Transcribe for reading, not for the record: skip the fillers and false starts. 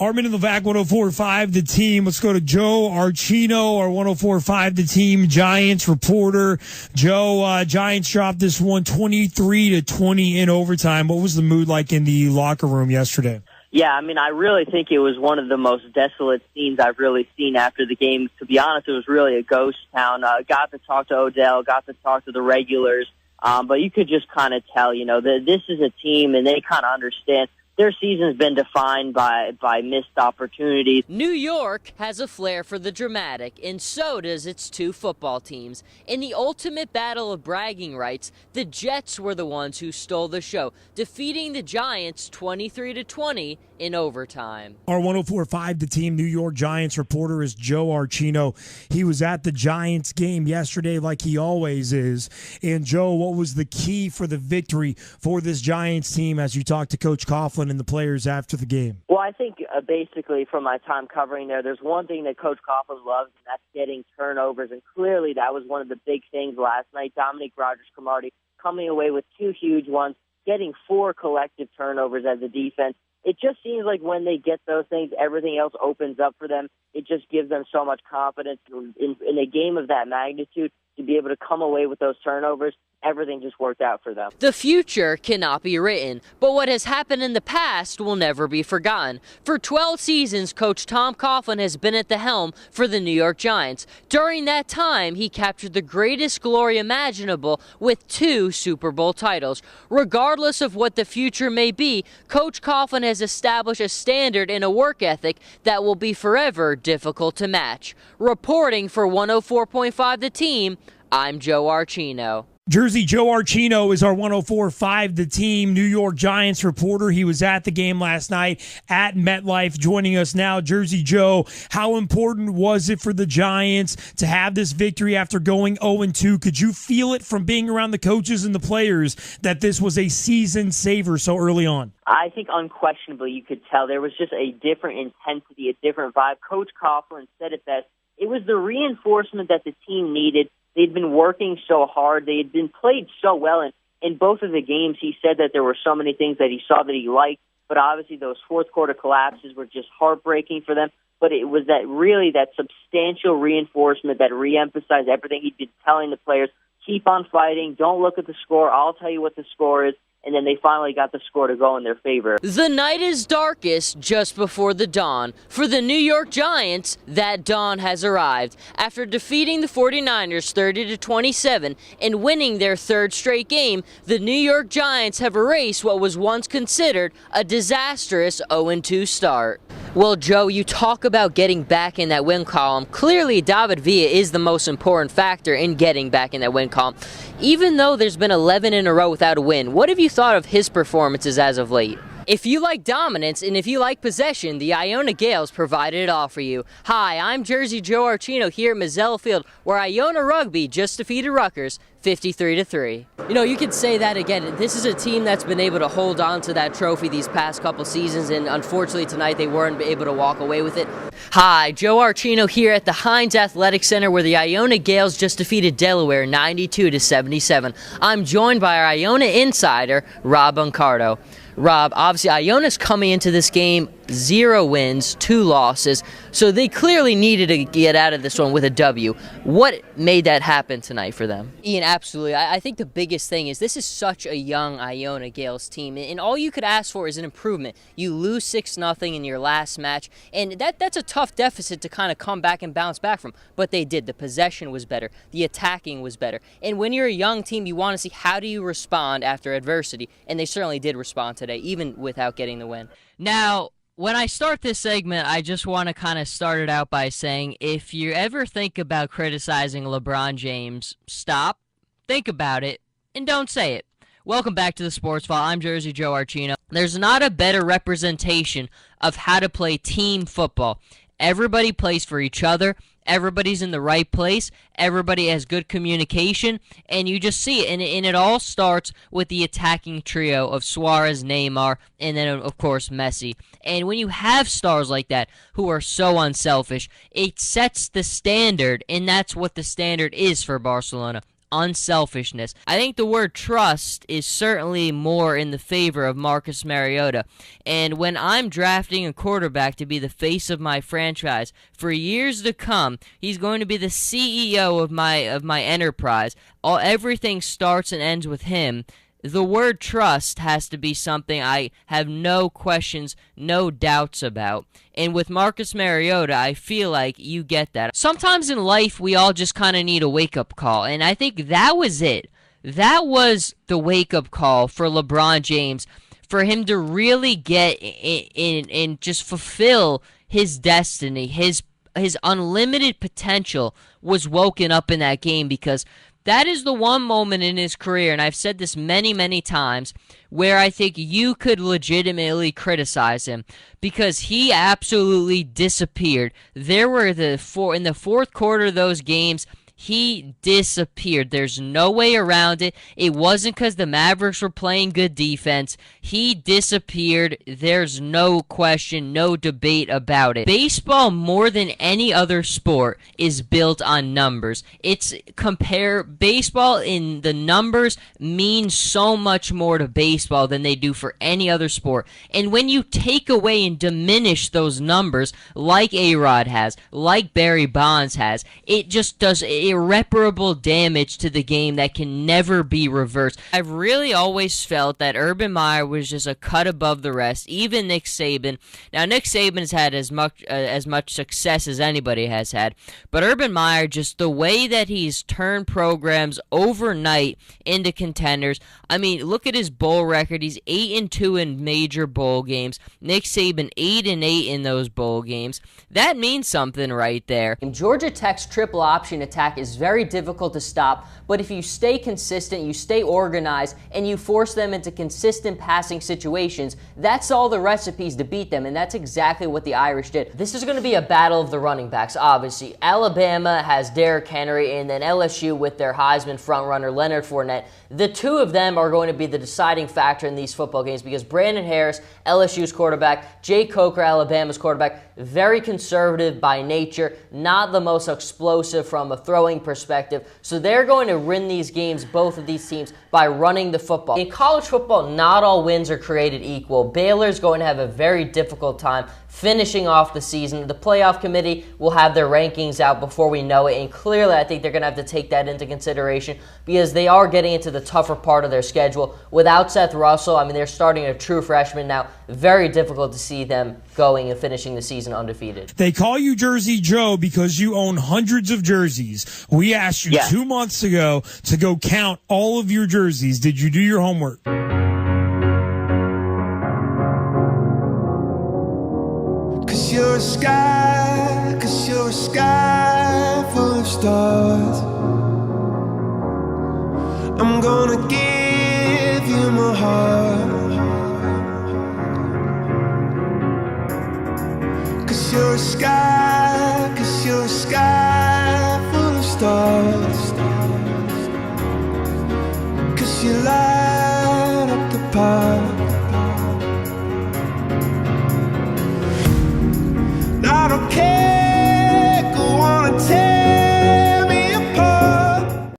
Armin and Levac, 104.5 The Team. Let's go to Joe Archino, our 104.5 The Team Giants reporter. Joe, Giants dropped this one 23-20 in overtime. What was the mood like in the locker room yesterday? Yeah, I mean, I really think it was one of the most desolate scenes I've really seen after the game. To be honest, it was really a ghost town. Got to talk to Odell, got to talk to the regulars, but you could just kind of tell, that this is a team, and they kind of understand. Their season's been defined by missed opportunities. New York has a flair for the dramatic, and so does its two football teams. In the ultimate battle of bragging rights, the Jets were the ones who stole the show, defeating the Giants 23-20 in overtime. Our 104.5 The Team New York Giants reporter is Joe Archino. He was at the Giants game yesterday like he always is. And Joe, what was the key for the victory for this Giants team as you talked to Coach Coughlin and the players after the game? Well, I think basically from my time covering there's one thing that Coach Coughlin loves, and that's getting turnovers. And clearly that was one of the big things last night. Dominique Rodgers-Cromartie coming away with two huge ones, getting 4 collective turnovers as a defense. It just seems like when they get those things, everything else opens up for them. It just gives them so much confidence in a game of that magnitude to be able to come away with those turnovers. Everything just worked out for them. The future cannot be written, but what has happened in the past will never be forgotten. For 12 seasons, Coach Tom Coughlin has been at the helm for the New York Giants. During that time, he captured the greatest glory imaginable with 2 Super Bowl titles. Regardless of what the future may be, Coach Coughlin has established a standard and a work ethic that will be forever difficult to match. Reporting for 104.5 The Team, I'm Joe Archino. Jersey Joe Archino is our 104.5 The Team New York Giants reporter. He was at the game last night at MetLife, joining us now. Jersey Joe, how important was it for the Giants to have this victory after going 0-2? Could you feel it from being around the coaches and the players that this was a season saver so early on? I think unquestionably you could tell there was just a different intensity, a different vibe. Coach Coughlin said it best. It was the reinforcement that the team needed. They'd been working so hard. They had been played so well. And in both of the games, he said that there were so many things that he saw that he liked. But obviously those fourth quarter collapses were just heartbreaking for them. But it was that substantial reinforcement that reemphasized everything he'd been telling the players. Keep on fighting. Don't look at the score. I'll tell you what the score is. And then they finally got the score to go in their favor. The night is darkest just before the dawn. For the New York Giants, that dawn has arrived. After defeating the 49ers 30-27 and winning their 3rd straight game, the New York Giants have erased what was once considered a disastrous 0-2 start. Well, Joe, you talk about getting back in that win column. Clearly, David Villa is the most important factor in getting back in that win column. Even though there's been 11 in a row without a win, what have you thought of his performances as of late? If you like dominance and if you like possession, the Iona Gales provided it all for you. Hi, I'm Jersey Joe Archino here at Mazzell Field, where Iona Rugby just defeated Rutgers 53-3. You could say that again. This is a team that's been able to hold on to that trophy these past couple seasons, and unfortunately tonight they weren't able to walk away with it. Hi, Joe Archino here at the Heinz Athletic Center, where the Iona Gales just defeated Delaware 92-77. I'm joined by our Iona insider, Rob Uncardo. Rob, obviously Iona's coming into this game 0 wins, 2 losses, so they clearly needed to get out of this one with a W. What made that happen tonight for them? Ian, absolutely. I think the biggest thing is this is such a young Iona Gales team, and all you could ask for is an improvement. You lose 6-0 in your last match, and that's a tough deficit to kind of come back and bounce back from, but they did. The possession was better. The attacking was better. And when you're a young team, you want to see how do you respond after adversity, and they certainly did respond today, even without getting the win. Now, when I start this segment, I just want to kind of start it out by saying, if you ever think about criticizing LeBron James, stop, think about it, and don't say it. Welcome back to the Sports File. I'm Jersey Joe Archino. There's not a better representation of how to play team football. Everybody plays for each other. Everybody's in the right place. Everybody has good communication, and you just see it. And it all starts with the attacking trio of Suarez, Neymar, and then, of course, Messi. And when you have stars like that who are so unselfish, it sets the standard, and that's what the standard is for Barcelona. unselfishness. I think the word trust is certainly more in the favor of Marcus Mariota. And when I'm drafting a quarterback to be the face of my franchise for years to come, he's going to be the CEO of my enterprise. Everything starts and ends with him. The word trust has to be something I have no questions, no doubts about. And with Marcus Mariota, I feel like you get that. Sometimes in life, we all just kind of need a wake-up call, and I think that was it. That was the wake-up call for LeBron James, for him to really get in and just fulfill his destiny. His unlimited potential was woken up in that game, because that is the one moment in his career, and I've said this many, many times, where I think you could legitimately criticize him, because he absolutely disappeared. There were in the fourth quarter of those games, he disappeared. There's no way around it. It wasn't because the Mavericks were playing good defense. He disappeared. There's no question, no debate about it. Baseball, more than any other sport, is built on numbers. Baseball in the numbers means so much more to baseball than they do for any other sport. And when you take away and diminish those numbers, like A-Rod has, like Barry Bonds has, it just does irreparable damage to the game that can never be reversed. I've really always felt that Urban Meyer was just a cut above the rest, even Nick Saban. Now, Nick Saban has had as much success as anybody has had, but Urban Meyer, just the way that he's turned programs overnight into contenders. I mean, look at his bowl record. He's 8-2 in major bowl games. Nick Saban 8-8 in those bowl games. That means something right there. Georgia Tech's triple option attack is very difficult to stop, but if you stay consistent, you stay organized, and you force them into consistent passing situations, that's all the recipes to beat them, and that's exactly what the Irish did. This is going to be a battle of the running backs, obviously. Alabama has Derrick Henry, and then LSU with their Heisman frontrunner Leonard Fournette. The two of them are going to be the deciding factor in these football games, because Brandon Harris, LSU's quarterback, Jay Coker, Alabama's quarterback, very conservative by nature, not the most explosive from a throwing perspective. So they're going to win these games, both of these teams, by running the football. In college football, not all wins are created equal. Baylor's going to have a very difficult time finishing off the season. The playoff committee will have their rankings out before we know it, and clearly I think they're going to have to take that into consideration, because they are getting into the tougher part of their schedule. Without Seth Russell, I mean, they're starting a true freshman now. Very difficult to see them going and finishing the season undefeated. They call you Jersey Joe because you own hundreds of jerseys. We asked you 2 months ago to go count all of your jerseys. Did you do your homework? Cause you're a sky full of stars. I'm gonna give you my heart. Cause you're a sky